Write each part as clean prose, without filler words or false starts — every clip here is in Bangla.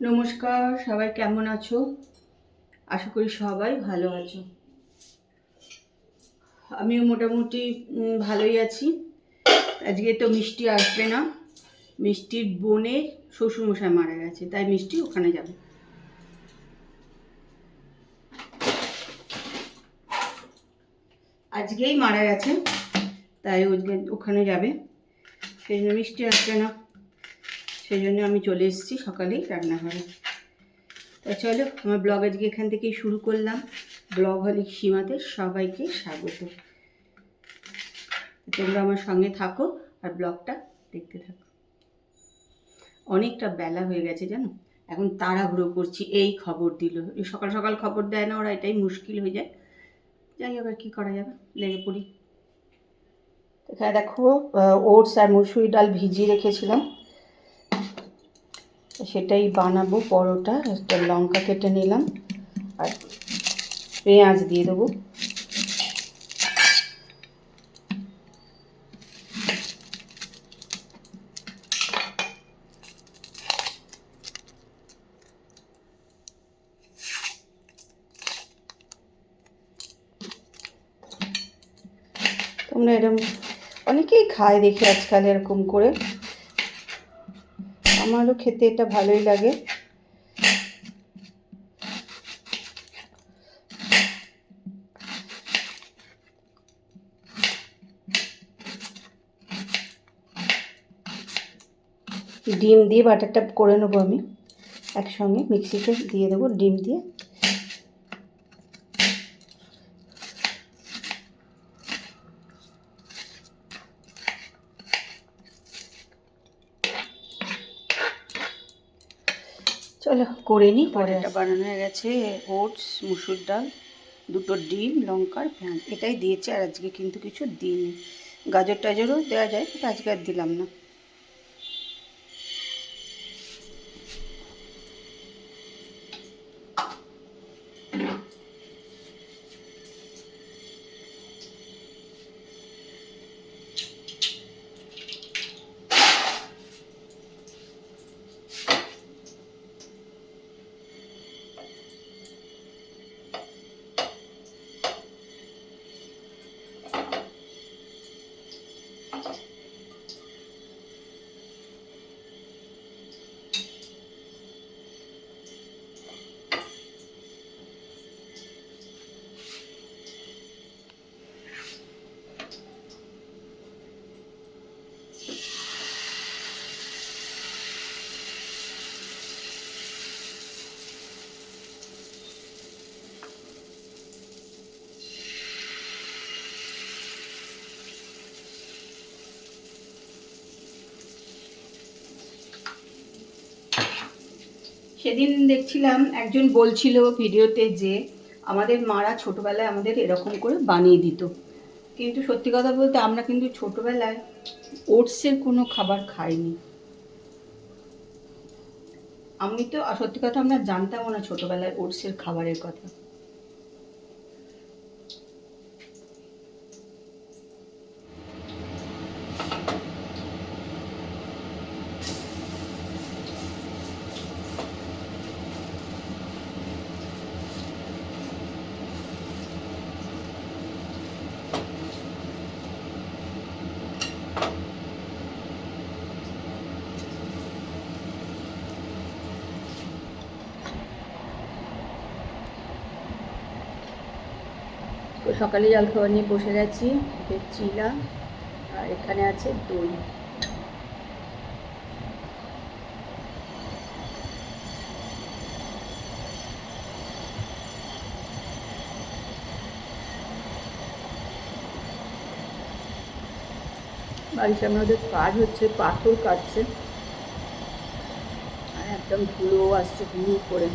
নমস্কার, সবাই কেমন আছো? আশা করি সবাই ভালো আছো। আমিও মোটামুটি ভালোই আছি। আজকে তো মিষ্টি আসবে না, মিষ্টির বোনের শ্বশুরমশাই মারা গেছে, তাই মিষ্টি ওখানে যাবে। আজকেই মারা গেছে, তাই ওখানে যাবে, সেই জন্য মিষ্টি আসবে না। সেই জন্য আমি চলে এসেছি সকালেই রান্নাঘরে। তাই চলো, আমার ব্লগ আজকে এখান থেকেই শুরু করলাম। ব্লগ হলিক সীমাতে সবাইকে স্বাগত। তোমরা আমার সঙ্গে থাকো আর ব্লগটা দেখতে থাকো। অনেকটা বেলা হয়ে গেছে জানো, এখন তাড়াহুড়ো করছি। এই খবর দিল, সকাল সকাল খবর দেয় না ওরা, এটাই মুশকিল হয়ে যায়। যাই হোক, আর কী করা যাবে, লেগে পড়ি। এখানে দেখো, ওটস আর মুসুরি ডাল ভিজিয়ে রেখেছিলাম, সেটাই বানাবো পরোটা। একটা লঙ্কা কেটে নিলাম আর পেঁয়াজ দিয়ে দেবো। তোমরা এরকম অনেকেই খায় দেখি আজকাল এরকম করে, আমারও খেতে এটা ভালোই লাগে। ডিম দিয়ে বাটারটা করে নেবো আমি, একসঙ্গে মিক্সিতে দিয়ে দেবো ডিম দিয়ে। চলো করে নিই। পরেটা বানানো হয়ে গেছে, ওটস, মুসুর ডাল, দুটো ডিম, লঙ্কার পেঁয়াজ, এটাই দিয়েছে। আর আজকে কিন্তু কিছু দিইনি, গাজর টাজরও দেওয়া যায়, আজকে আর দিলাম না। সেদিন দেখছিলাম একজন বলছিল ভিডিওতে যে আমাদের মারা ছোটোবেলায় আমাদের এরকম করে বানিয়ে দিত, কিন্তু সত্যি কথা বলতে আমরা কিন্তু ছোটোবেলায় ওটসের কোনো খাবার খাইনি। আমি তো সত্যি কথা আমরা জানতামও না ছোটোবেলায় ওটসের খাবারের কথা। তো সকালে জলখাবার নিয়ে বসে গেছি, চিলা আর এখানে আছে দই। বাড়ির সামনে ওদের কাজ হচ্ছে, পাথর কাটছে আর একদম ধুলো আসছে হুড় করে।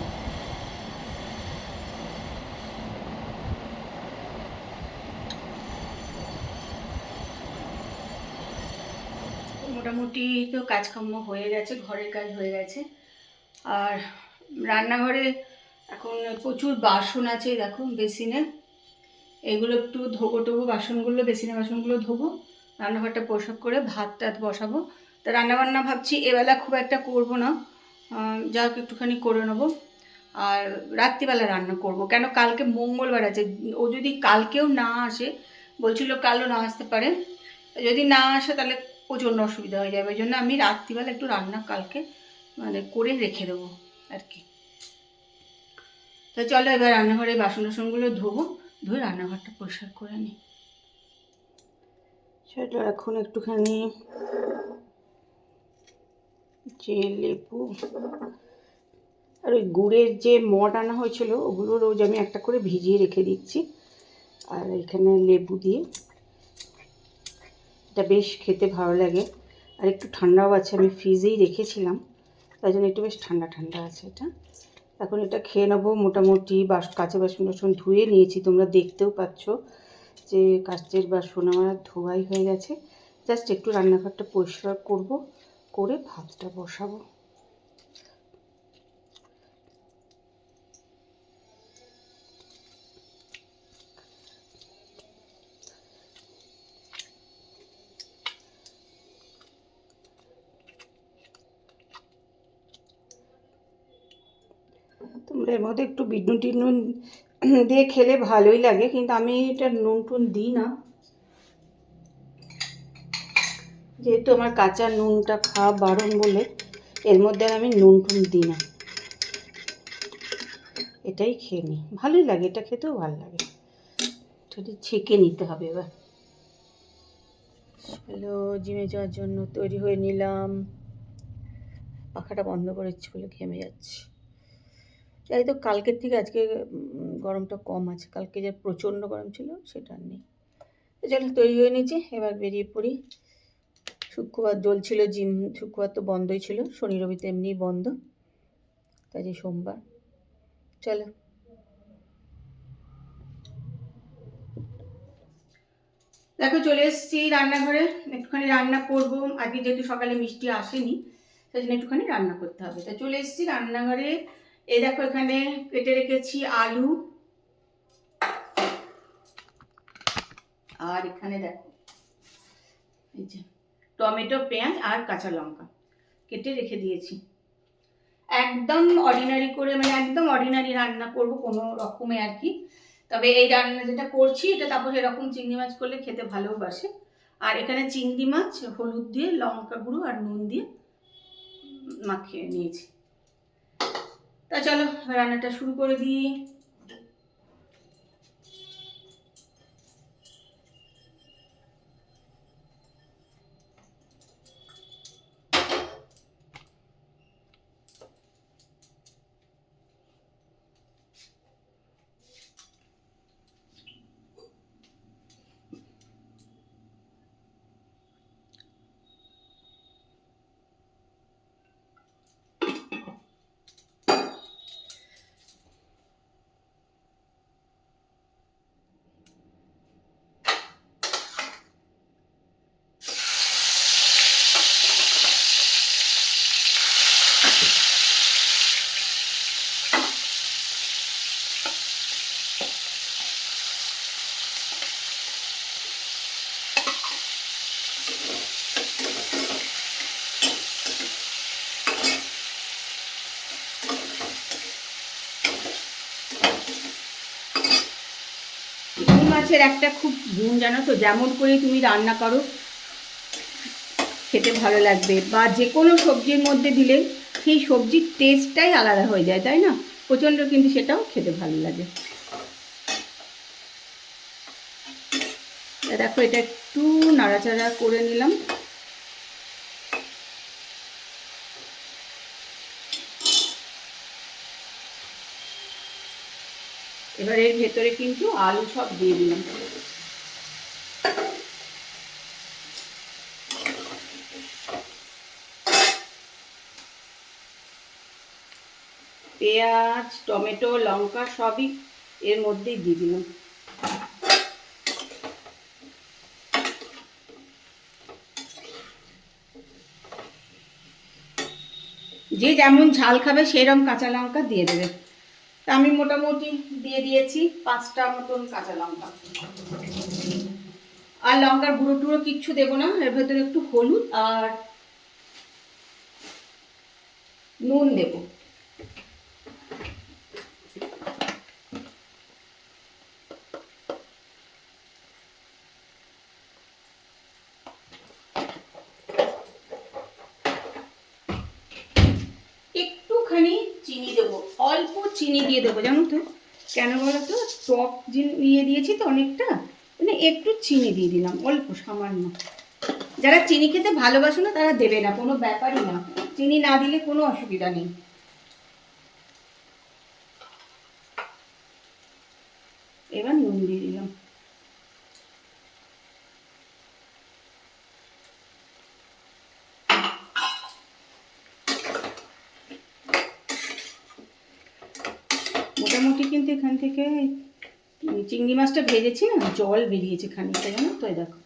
মোটামুটি তো কাজকর্ম হয়ে গেছে, ঘরের কাজ হয়ে গেছে। আর রান্নাঘরে এখন প্রচুর বাসন আছে, দেখো বেসিনে, এগুলো একটু ধোবো টোবো, বাসনগুলো, বেসিনে বাসনগুলো ধোবো, রান্নাঘরটা পরিষ্কার করে ভাত টাত বসাবো। তা রান্নাবান্না ভাবছি এবেলা খুব একটা করব না, যা হোক একটুখানি করে নেবো। আর রাত্রিবেলা রান্না করব, কেন কালকে মঙ্গলবার আছে। ও যদি কালকেও না আসে, বলছিল কালও না আসতে পারে, যদি না আসে তাহলে প্রচণ্ড অসুবিধা হয়ে যাবে। ওই জন্য আমি রাত্রিবেলা একটু রান্না কালকে মানে করে রেখে দেবো আর কি। তো চলো এবার রান্নাঘরে বাসন টাসনগুলো ধোবো, ধুয়ে রান্নাঘরটা পরিষ্কার করে নিই। চলো এখন একটুখানি যে লেবু আর ওই গুড়ের যে মড আনা হয়েছিল ওগুলো রোজ আমি একটা করে ভিজিয়ে রেখে দিচ্ছি। আর এখানে লেবু দিয়ে, এটা বেশ খেতে ভালো লাগে। আর একটু ঠান্ডাও আছে, আমি ফ্রিজেই রেখেছিলাম, তাই জন্য একটু বেশ ঠান্ডা ঠান্ডা আছে এটা। এখন এটা খেয়ে নেবো। মোটামুটি কাঁচের বাসন টাসন ধুয়ে নিয়েছি, তোমরা দেখতেও পাচ্ছ যে কাঁচের বাসন আমার ধোয়াই হয়ে গেছে। জাস্ট একটু রান্নাঘরটা পরিষ্কার করব, করে ভাতটা বসাবো। তোমরা এর মধ্যে একটু বিট নুন টিট নুন দিয়ে খেলে ভালোই লাগে, কিন্তু আমি এটা নুন টুন দিই না, যেহেতু আমার কাঁচা নুনটা খাওয়া বারণ বলে এর মধ্যে আমি নুন টুন দিই না, এটাই খেয়ে নিই। ভালোই লাগে, এটা খেতেও ভালো লাগে। সেটা ছেঁকে নিতে হবে। এবার হ্যালো, জিমে যাওয়ার জন্য তৈরি হয়ে নিলাম। পাখাটা বন্ধ করেছি বলে ঘেমে যাচ্ছে। তাই তো কালকের থেকে আজকে গরমটা কম আছে, কালকে যে প্রচণ্ড গরম ছিল সেটা আর নেই। চলো তৈরি হয়ে নিয়েছি, এবার বেরিয়ে পড়ি। শুক্রবার জ্বলছিল জিম, শুক্রবার তো বন্ধই ছিল, শনি রবি তো এমনিই বন্ধ, তাই যে সোমবার। চলো দেখো চলে এসেছি রান্নাঘরে, একটুখানি রান্না করব। আজকে যেহেতু সকালে মিষ্টি আসেনি, সেই জন্য একটুখানি রান্না করতে হবে। তা চলে এসেছি রান্নাঘরে। এই দেখো এখানে কেটে রেখেছি আলু, আর এখানে দেখো এই যে টমেটো, পেঁয়াজ আর কাঁচা লঙ্কা কেটে রেখে দিয়েছি। একদম অর্ডিনারি করে, মানে একদম অর্ডিনারি রান্না করব কোনো রকমে আর কি। তবে এই রান্না যেটা করছি এটা তারপর এরকম চিংড়ি মাছ করলে খেতে ভালোবাসে। আর এখানে চিংড়ি মাছ হলুদ দিয়ে, লঙ্কা গুঁড়ো আর নুন দিয়ে মাখিয়ে নিয়েছি। তা চলো রান্নাটা শুরু করে দিই। মাছের একটা খুব গুণ জানো তো, যেমন করে তুমি রান্না করো খেতে ভালো লাগবে, বা যে কোনো সবজির মধ্যে দিলে সেই সবজির টেস্টটাই আলাদা হয়ে যায়, তাই না? প্রচণ্ড কিন্তু সেটাও খেতে ভালো লাগে। দেখো এটা একটু নাড়াচাড়া করে নিলাম। এবার এর ভেতরে কিন্তু আলু সব দিয়ে দিলাম। পেঁয়াজ, টমেটো, লঙ্কা সবই এর মধ্যেই দিয়ে দিলাম। যে যেমন ঝাল খাবে সেরকম কাঁচা লঙ্কা দিয়ে দেবে। তা আমি মোটামুটি দিয়ে দিয়েছি 5টা মতন কাঁচা লঙ্কা। আর লঙ্কার গুঁড়ো টুড়ো কিচ্ছু দেবো না, এর ভেতরে একটু হলুদ আর নুন দেব, একটুখানি চিনি দেবো, অল্প চিনি দিয়ে দেবো জানো তো, কেন বলো তো, টক ইয়ে দিয়েছি তো অনেকটা, মানে একটু চিনি দিয়ে দিলাম, অল্প সামান্য। যারা চিনি খেতে ভালোবাসো না তারা দেবে না, কোনো ব্যাপারই না, চিনি না দিলে কোনো অসুবিধা নেই। এবার নুন দিয়ে দিলাম। মোটামুটি কিন্তু এখান থেকে চিংড়ি মাছটা ভেজেছি না, জল বেরিয়েছে খানিকটা জানো তো, দেখো।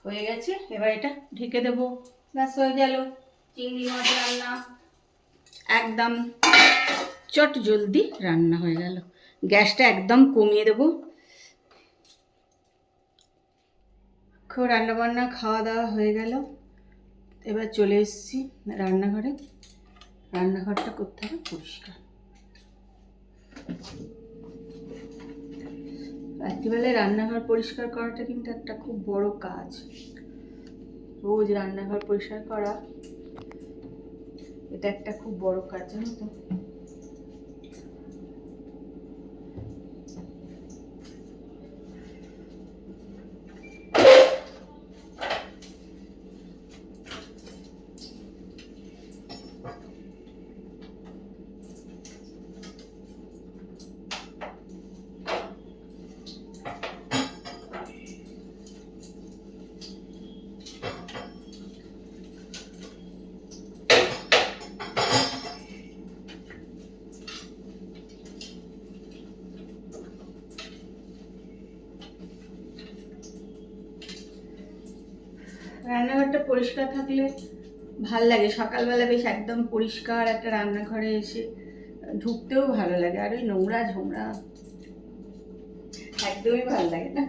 হয়ে গেছে, এবার এটা ঢেকে দেবো, ব্যাস হয়ে গেল চিংড়ি মাছ রান্না, একদম চট জলদি রান্না হয়ে গেল। গ্যাসটা একদম কমিয়ে দেবো। খুব রান্নাবান্না খাওয়া দাওয়া হয়ে গেল, এবার চলে এসেছি রান্নাঘরে। রান্নাঘরটা করতে হবে পরিষ্কার। রাত্রিবেলায় রান্নাঘর পরিষ্কার করাটা কিন্তু একটা খুব বড় কাজ। রোজ রান্নাঘর পরিষ্কার করা এটা একটা খুব বড় কাজ জানো তো। রান্নাঘরটা পরিষ্কার থাকলে ভাল লাগে, সকালবেলা বেশ একদম পরিষ্কার একটা রান্নাঘরে এসে ঢুকতেও ভালো লাগে, আর ওই নোংরা ঝোংরা একদমই ভালো লাগে না।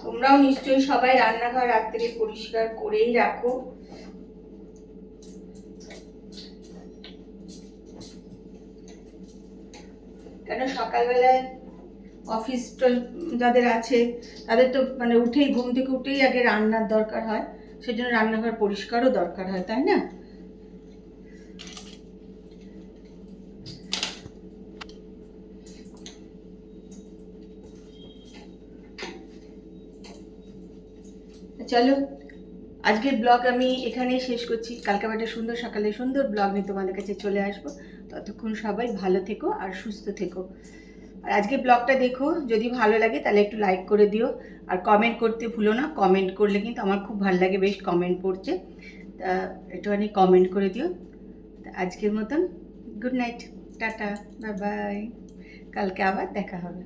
তোমরাও নিশ্চয়ই সবাই রান্নাঘর রাত্রে পরিষ্কার করেই রাখো। কেন সকালবেলায় অফিস যাদের আছে তাদের তো মানে উঠেই, ঘুম থেকে উঠেই আগে রান্নার দরকার হয়, সেজন্য রান্নাঘর পরিষ্কারও দরকার হয়, তাই না? চলো আজকের ব্লগ আমি এখানেই শেষ করছি। কালকে একটা সুন্দর সকালে সুন্দর ব্লগ নিয়ে তোমাদের কাছে চলে আসবো। ততক্ষণ সবাই ভালো থেকো আর সুস্থ থেকো। আর আজকে ব্লগটা দেখো, যদি ভালো লাগে তাহলে একটু লাইক করে দিও, আর কমেন্ট করতে ভুলো না। কমেন্ট করলে কিন্তু আমার খুব ভালো লাগে, বেশ কমেন্ট পড়ছে, তা একটুখানি কমেন্ট করে দিও। আজকের মতন good night, tata, bye bye, কালকে আবার দেখা হবে।